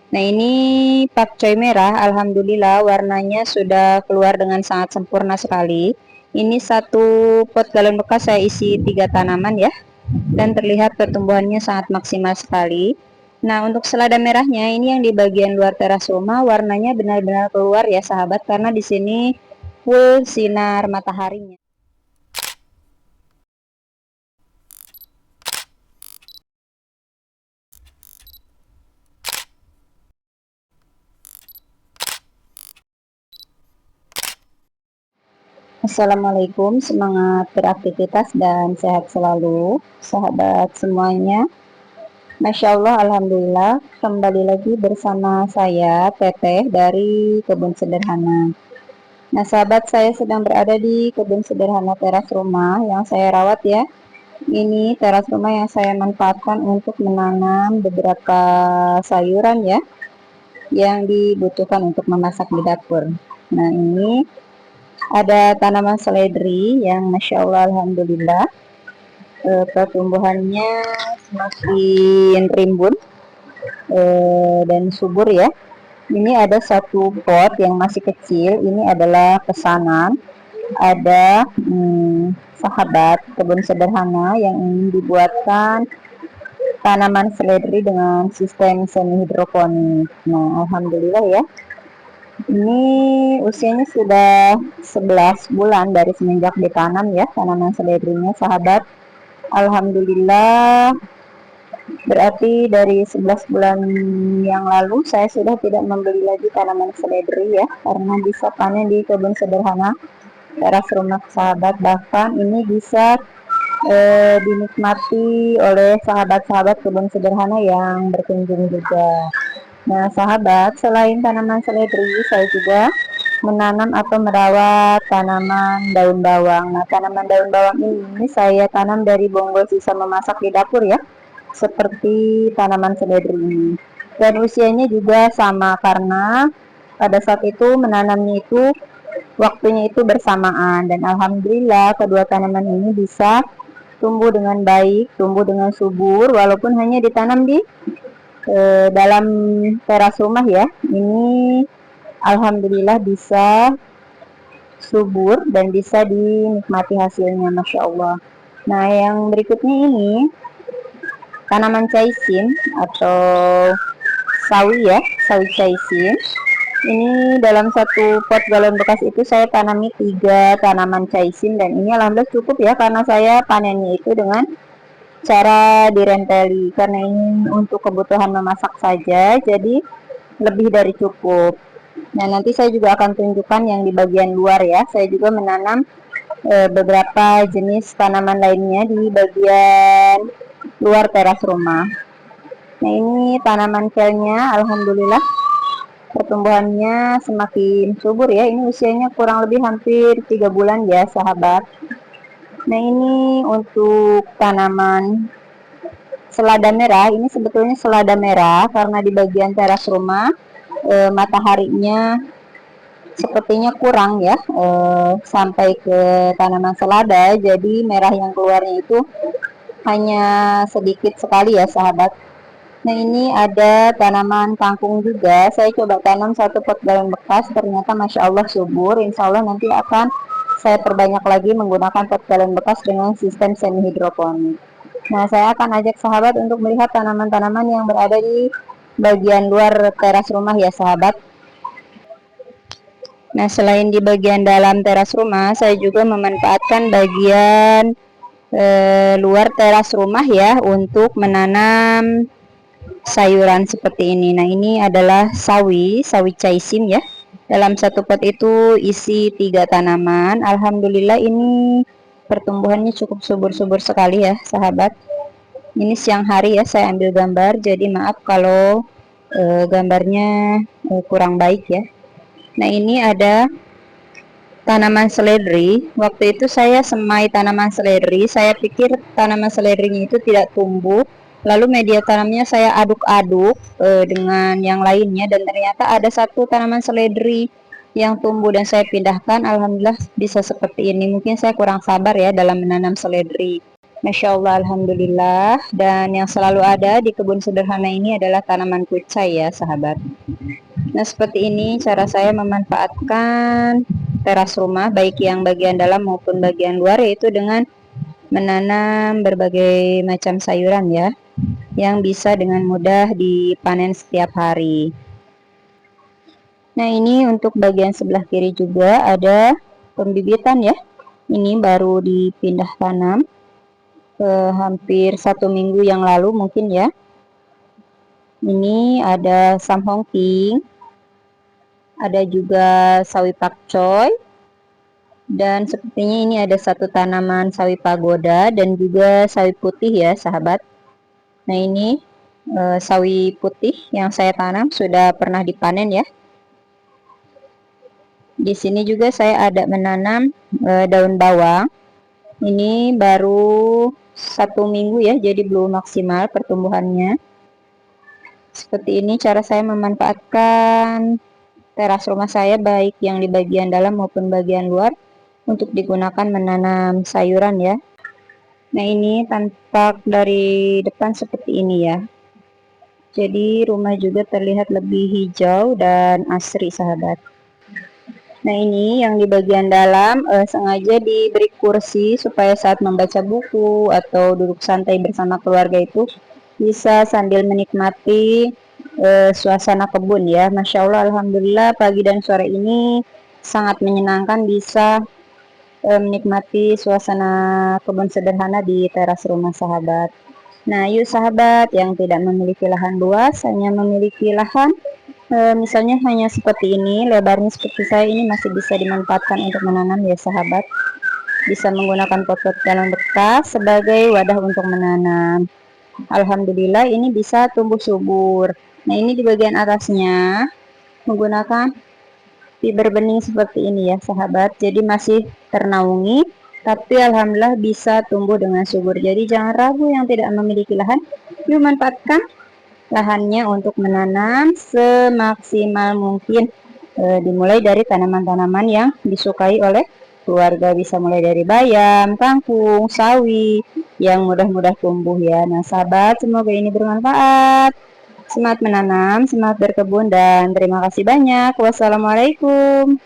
Nah, ini pakcoy merah, alhamdulillah warnanya sudah keluar dengan sangat sempurna sekali. Ini satu pot galon bekas saya isi 3 tanaman ya, dan terlihat pertumbuhannya sangat maksimal sekali. Nah, untuk selada merahnya ini yang di bagian luar teras rumah warnanya benar-benar keluar ya sahabat, karena di sini full sinar mataharinya. Assalamualaikum, semangat beraktivitas dan sehat selalu sahabat semuanya. Masya Allah, Alhamdulillah, kembali lagi bersama saya Teteh dari Kebun Sederhana. Nah sahabat, saya sedang berada di kebun sederhana teras rumah yang saya rawat ya. Ini teras rumah yang saya manfaatkan untuk menanam beberapa sayuran ya, yang dibutuhkan untuk memasak di dapur. Nah, ini ada tanaman seledri yang Masya Allah, Alhamdulillah, pertumbuhannya semakin rimbun dan subur ya. Ini ada satu pot yang masih kecil, ini adalah pesanan. Ada sahabat kebun sederhana yang ingin dibuatkan tanaman seledri dengan sistem semi hidroponik. Nah, alhamdulillah ya. Ini usianya sudah 11 bulan dari semenjak ditanam ya tanaman seledrinya sahabat. Alhamdulillah, berarti dari 11 bulan yang lalu saya sudah tidak membeli lagi tanaman seledri ya, karena bisa panen di kebun sederhana teras rumah sahabat. Bahkan ini bisa dinikmati oleh sahabat-sahabat kebun sederhana yang berkunjung juga. Nah sahabat, selain tanaman seledri, saya juga menanam atau merawat tanaman daun bawang. Nah tanaman daun bawang ini saya tanam dari bonggol sisa memasak di dapur ya, seperti tanaman seledri ini. Dan usianya juga sama, karena pada saat itu menanamnya itu waktunya itu bersamaan, dan alhamdulillah kedua tanaman ini bisa tumbuh dengan baik, tumbuh dengan subur walaupun hanya ditanam di dalam teras rumah ya. Ini alhamdulillah bisa subur dan bisa dinikmati hasilnya, Masya Allah. Nah yang berikutnya ini tanaman caisin atau sawi ya, sawi caisin. Ini dalam satu pot galon bekas itu saya tanami 3 tanaman caisin, dan ini alhamdulillah cukup ya, karena saya panennya itu dengan cara direnteli, karena ini untuk kebutuhan memasak saja, jadi lebih dari cukup. Nah nanti saya juga akan tunjukkan yang di bagian luar ya. Saya juga menanam beberapa jenis tanaman lainnya di bagian luar teras rumah. Nah ini tanaman kelnya, alhamdulillah pertumbuhannya semakin subur ya. Ini usianya kurang lebih hampir 3 bulan ya sahabat. Nah ini untuk tanaman selada merah. Ini sebetulnya selada merah karena di bagian teras rumah mataharinya sepertinya kurang ya sampai ke tanaman selada, jadi merah yang keluarnya itu hanya sedikit sekali ya sahabat. Nah ini ada tanaman kangkung juga, saya coba tanam satu pot galon bekas, ternyata Masya Allah subur. Insya Allah nanti akan saya perbanyak lagi menggunakan pot galon bekas dengan sistem semi hidroponik. Nah saya akan ajak sahabat untuk melihat tanaman-tanaman yang berada di bagian luar teras rumah ya sahabat. Nah selain di bagian dalam teras rumah, saya juga memanfaatkan bagian luar teras rumah ya untuk menanam sayuran seperti ini. Nah ini adalah sawi caisim ya. Dalam satu pot itu isi 3 tanaman. Alhamdulillah ini pertumbuhannya cukup subur-subur sekali ya sahabat. Ini siang hari ya saya ambil gambar, jadi maaf kalau gambarnya kurang baik ya. Nah ini ada tanaman seledri. Waktu itu saya semai tanaman seledri, saya pikir tanaman seledrinya itu tidak tumbuh. Lalu media tanamnya saya aduk-aduk dengan yang lainnya, dan ternyata ada satu tanaman seledri yang tumbuh dan saya pindahkan. Alhamdulillah bisa seperti ini. Mungkin saya kurang sabar ya dalam menanam seledri. Masya Allah, Alhamdulillah. Dan yang selalu ada di kebun sederhana ini adalah tanaman kucai ya sahabat. Nah seperti ini cara saya memanfaatkan teras rumah, baik yang bagian dalam maupun bagian luar, yaitu dengan menanam berbagai macam sayuran ya, yang bisa dengan mudah dipanen setiap hari. Nah ini untuk bagian sebelah kiri juga ada pembibitan ya. Ini baru dipindah tanam hampir 1 minggu yang lalu mungkin ya. Ini ada sam hongking, ada juga sawi pakcoy, dan sepertinya ini ada satu tanaman sawi pagoda dan juga sawi putih ya sahabat. Nah ini sawi putih yang saya tanam sudah pernah dipanen ya. Di sini juga saya ada menanam daun bawang. Ini baru 1 minggu ya, jadi belum maksimal pertumbuhannya. Seperti ini cara saya memanfaatkan teras rumah saya, baik yang di bagian dalam maupun bagian luar, untuk digunakan menanam sayuran ya. Nah ini tampak dari depan seperti ini ya. Jadi rumah juga terlihat lebih hijau dan asri sahabat. Nah ini yang di bagian dalam sengaja diberi kursi supaya saat membaca buku atau duduk santai bersama keluarga itu bisa sambil menikmati suasana kebun ya. Masya Allah, Alhamdulillah pagi dan sore ini sangat menyenangkan bisa menikmati suasana kebun sederhana di teras rumah sahabat. Nah yuk sahabat yang tidak memiliki lahan luas, hanya memiliki lahan misalnya hanya seperti ini, lebarnya seperti saya ini masih bisa dimanfaatkan untuk menanam ya sahabat. Bisa menggunakan pot-pot galon bekas sebagai wadah untuk menanam. Alhamdulillah ini bisa tumbuh subur. Nah ini di bagian atasnya menggunakan fiber bening seperti ini ya sahabat. Jadi masih ternaungi, tapi alhamdulillah bisa tumbuh dengan subur. Jadi jangan ragu yang tidak memiliki lahan, yuk manfaatkan lahannya untuk menanam semaksimal mungkin. Dimulai dari tanaman-tanaman yang disukai oleh keluarga, bisa mulai dari bayam, kangkung, sawi yang mudah-mudah tumbuh ya. Nah sahabat, semoga ini bermanfaat. Semangat menanam, semangat berkebun, dan terima kasih banyak. Wassalamualaikum.